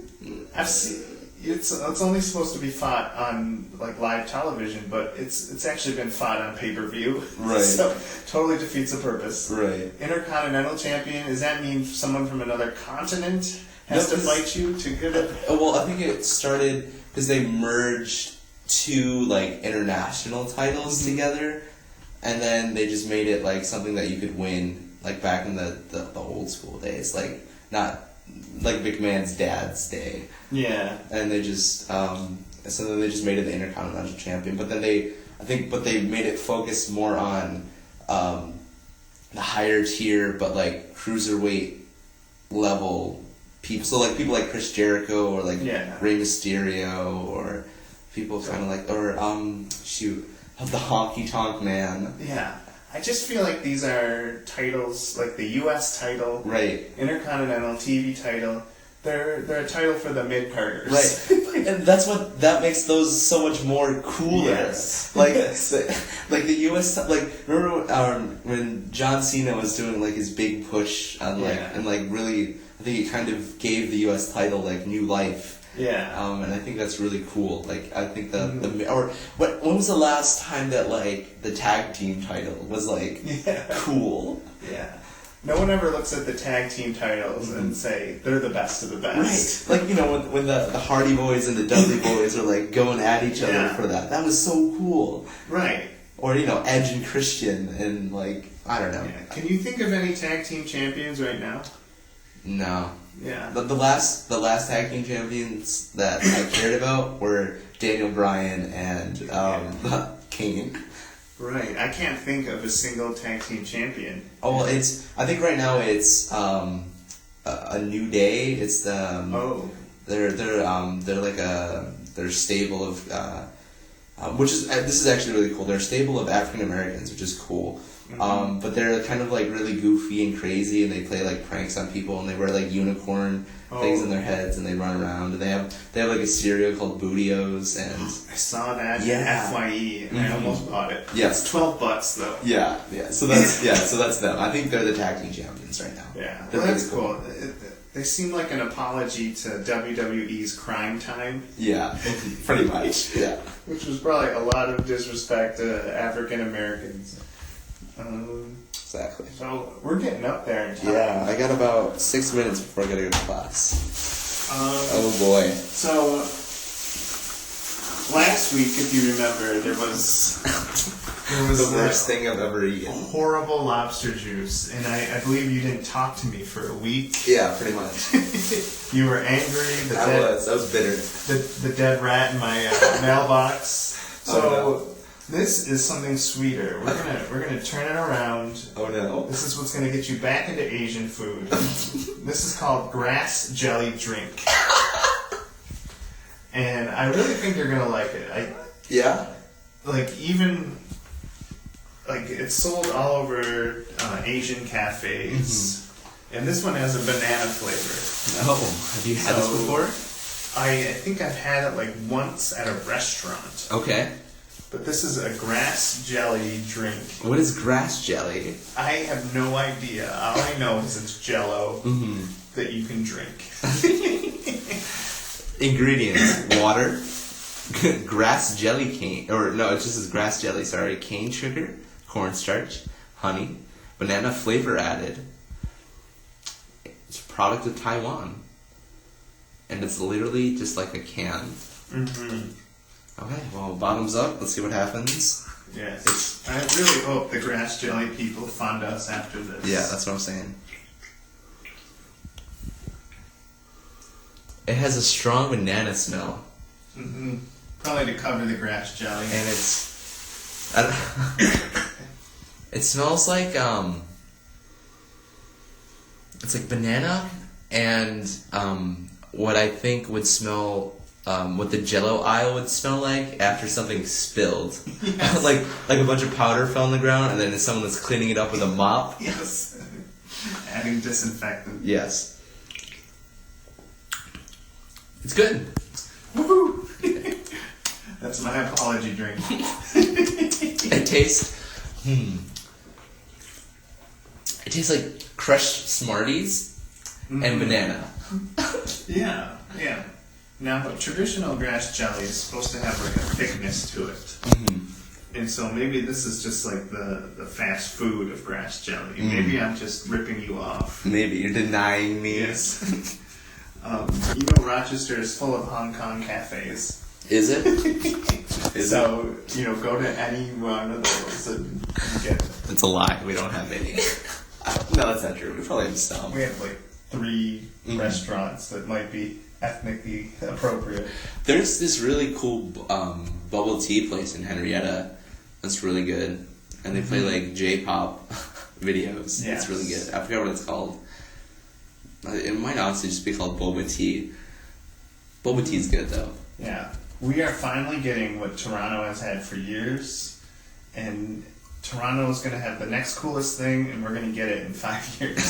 I've seen it's only supposed to be fought on like live television, but it's actually been fought on pay-per-view. Right. So totally defeats the purpose. Right. Intercontinental champion, does that mean someone from another continent has to fight you to get it? Well, I think it started because they merged two like international titles together, and then they just made it like something that you could win like back in the old school days, like not like McMahon's dad's day. Yeah. And they just so then they just made it the Intercontinental Champion, but then they made it focus more on the higher tier but like cruiserweight level people. So like people like Chris Jericho or like Rey Mysterio or people kind of like the Honky Tonk Man. Yeah. I just feel like these are titles, like the U.S. title, right? Intercontinental TV title. They're a title for the mid-carders. Right. And that makes those so much more cooler. Yes. Like the U.S. Like remember when John Cena was doing like his big push on and like really, I think it kind of gave the U.S. title like new life. Yeah. And I think that's really cool. Like I think when was the last time that like the tag team title was like cool? Yeah. No one ever looks at the tag team titles and say they're the best of the best. Right. Like when the Hardy Boys and the Dudley Boys are like going at each other for that. That was so cool. Right. Or Edge and Christian and like I don't know. Yeah. Can you think of any tag team champions right now? No. Yeah. The last tag team champions that I cared about were Daniel Bryan and Kane. Right. I can't think of a single tag team champion. Oh well, I think right now it's a New Day. It's they're like they're stable of which is this is actually really cool. They're a stable of African Americans, which is cool. But they're kind of like really goofy and crazy, and they play like pranks on people, and they wear like unicorn things in their heads, and they run around. And they have like a cereal called Bootios, and I saw that at FYE, and I almost bought it. Yes, it's $12 though. Yeah. So that's them. I think they're the tag team champions right now. Yeah, well, that's cool. They seem like an apology to WWE's Crime Time. Yeah, pretty much. Yeah, which was probably a lot of disrespect to African Americans. Exactly. So we're getting up there in time. Yeah, I got about 6 minutes before I gotta go to class. Oh boy. So last week, if you remember, there was the worst thing I've ever eaten. Horrible lobster juice, and I believe you didn't talk to me for a week. Yeah, pretty much. You were angry. I was bitter. The dead rat in my mailbox. So. This is something sweeter. We're gonna turn it around. Oh no! This is what's gonna get you back into Asian food. This is called grass jelly drink, and I really think you're gonna like it. It's sold all over Asian cafes, and this one has a banana flavor. Oh, have you had this before? I think I've had it like once at a restaurant. Okay. But this is a grass jelly drink. What is grass jelly? I have no idea. All I know is it's Jell-O that you can drink. Ingredients: water, grass jelly cane, or no, it just says grass jelly. Sorry, cane sugar, cornstarch, honey, banana flavor added. It's a product of Taiwan, and it's literally just like a can. Mm-hmm. Okay, well, bottoms up. Let's see what happens. Yes. I really hope the grass jelly people fund us after this. Yeah, that's what I'm saying. It has a strong banana smell. Mm-hmm. Probably to cover the grass jelly. And it smells like, it's like banana and what I think would smell... what the Jell-O aisle would smell like after something spilled. Yes. like a bunch of powder fell on the ground, and then there's someone that's cleaning it up with a mop. Yes. Adding disinfectant. Yes. It's good. Woohoo! That's my apology drink. It tastes... It tastes like crushed Smarties and banana. Yeah. Now, traditional grass jelly is supposed to have like a thickness to it. Mm-hmm. And so maybe this is just like the fast food of grass jelly. Maybe I'm just ripping you off. Maybe you're denying me. Yes. Rochester is full of Hong Kong cafes. Is it? Go to any one of those and get it. It's a lie. We don't have any. No, that's not true. We probably have some. We have like 3 restaurants that might be ethnically appropriate. There's this really cool bubble tea place in Henrietta that's really good, and they play like J-pop videos. Yes. It's really good. I forgot what it's called. It might honestly just be called boba tea. Boba tea's good though. Yeah, we are finally getting what Toronto has had for years, and Toronto is going to have the next coolest thing, and we're going to get it in 5 years.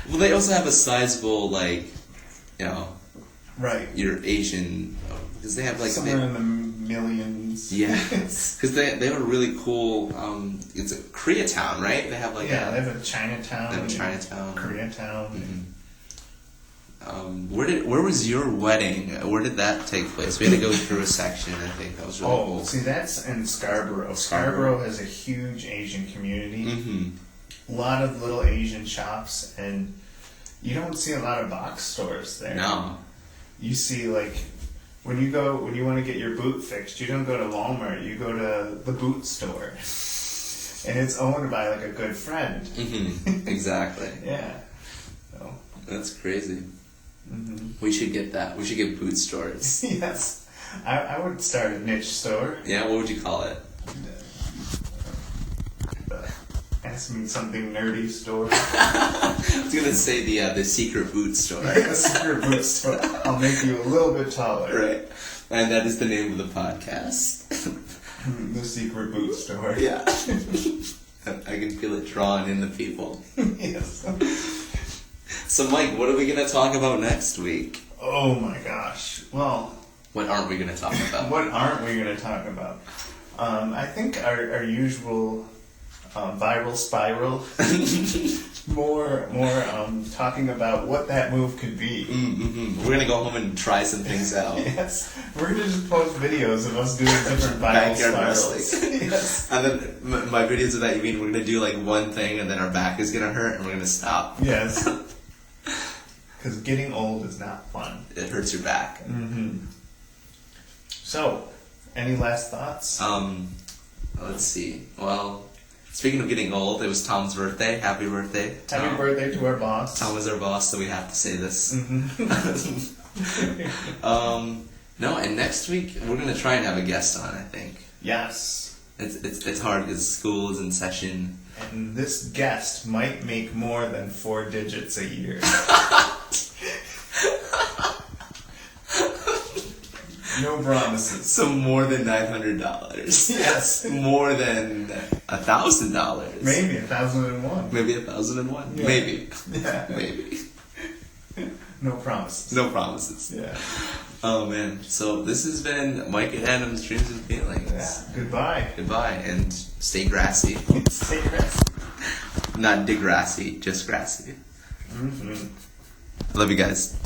Well, they also have a sizable right. Your Asian, because they have like somewhere in the millions. Yes, because they have a really cool. It's a Koreatown, right? They have they have a Chinatown. They have a Chinatown. Koreatown. Mm-hmm. Where was your wedding? Where did that take place? We had to go through a section. I think that was really cool. See, that's in Scarborough. Scarborough has a huge Asian community. Mm-hmm. A lot of little Asian shops, and you don't see a lot of box stores there. No. You see, like, when you want to get your boot fixed, you don't go to Walmart, you go to the boot store. And it's owned by, like, a good friend. Mm-hmm. Exactly. Yeah. So. That's crazy. Mm-hmm. We should get that. We should get boot stores. Yes. I would start a niche store. Yeah, what would you call it? Ask me something nerdy store. I was going to say the secret boot store. The secret boot store. I'll make you a little bit taller. Right. And that is the name of the podcast. The secret boot store. Yeah. can feel it drawing in the people. Yes. So, Mike, what are we going to talk about next week? Oh my gosh. Well, what aren't we going to talk about? What aren't we going to talk about? I think our usual viral spiral. more talking about what that move could be. We're going to go home and try some things out. Yes. We're going to just post videos of us doing different viral spirals. Yes. And then my videos of that, you mean we're going to do like one thing and then our back is going to hurt and we're going to stop. Yes. Because getting old is not fun. It hurts your back. So, any last thoughts? Let's see. Well, speaking of getting old, it was Tom's birthday. Happy birthday, Tom. Happy birthday to our boss. Tom is our boss, so we have to say this. No, and next week we're going to try and have a guest on, I think. Yes. It's hard because school is in session. And this guest might make more than 4 digits a year. No promises. So more than $900. Yes. More than $1,000. Maybe 1,001. Maybe 1,001. Yeah. Maybe. Yeah. Maybe. No promises. No promises. Yeah. Oh man. So this has been Mike and Adam's Dreams and Feelings. Yeah. Goodbye. Goodbye and stay grassy. Stay grassy. Not Degrassi, just grassy. Love you guys.